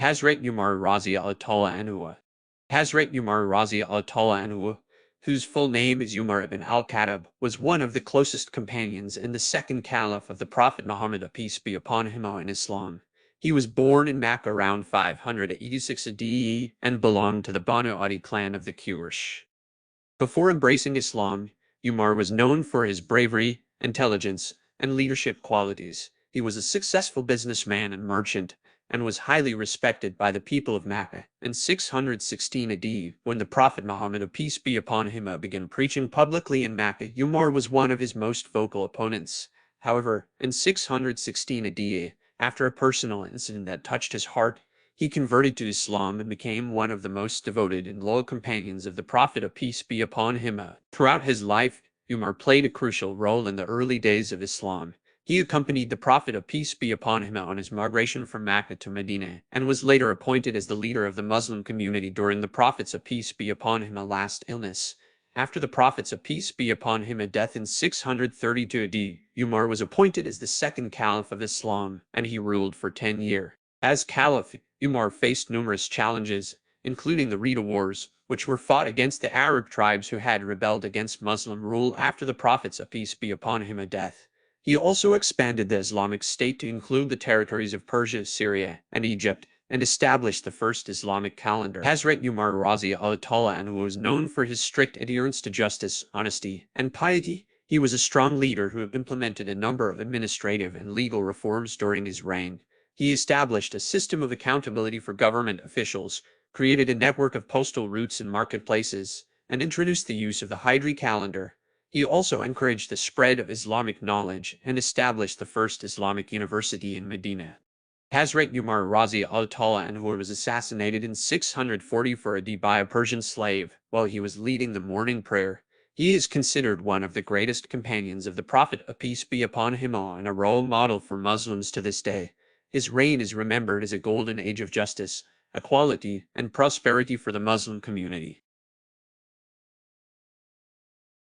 HAZRAT UMAR Razi Al-Tawla Anhu. HAZRAT UMAR Razi Al-Tawla Anhu, whose full name is Umar ibn al-Khattab, was one of the closest companions and the second Caliph of the Prophet Muhammad, peace be upon him, in Islam. He was born in Makkah around 586 AD and belonged to the Banu Adi clan of the Quraysh. Before embracing Islam, Umar was known for his bravery, intelligence, and leadership qualities. He was a successful businessman and merchant, and was highly respected by the people of Makkah. In 616 AD, when the Prophet Muhammad, peace be upon him, began preaching publicly in Makkah, Umar was one of his most vocal opponents. However, in 616 AD, after a personal incident that touched his heart, he converted to Islam and became one of the most devoted and loyal companions of the Prophet, peace be upon him. Throughout his life, Umar played a crucial role in the early days of Islam. He accompanied the Prophet, peace be upon him, on his migration from Mecca to Medina, and was later appointed as the leader of the Muslim community during the Prophet's, peace be upon him, last illness. After the Prophet's, peace be upon him, death in 632 AD, Umar was appointed as the second Caliph of Islam, and he ruled for 10 years. As Caliph, Umar faced numerous challenges, including the Ridda Wars, which were fought against the Arab tribes who had rebelled against Muslim rule after the Prophet's, peace be upon him, death. He also expanded the Islamic State to include the territories of Persia, Syria, and Egypt, and established the first Islamic calendar. HAZRAT UMAR Razi Al-Tawla Anhu was known for his strict adherence to justice, honesty, and piety. He was a strong leader who implemented a number of administrative and legal reforms during his reign. He established a system of accountability for government officials, created a network of postal routes and marketplaces, and introduced the use of the Hijri calendar. He also encouraged the spread of Islamic knowledge and established the first Islamic university in Medina. HAZRAT UMAR Razi Al-Tawla Anhu was assassinated in 644 AD by a Persian slave while he was leading the morning prayer. He is considered one of the greatest companions of the Prophet, peace be upon him, and a role model for Muslims to this day. His reign is remembered as a golden age of justice, equality, and prosperity for the Muslim community.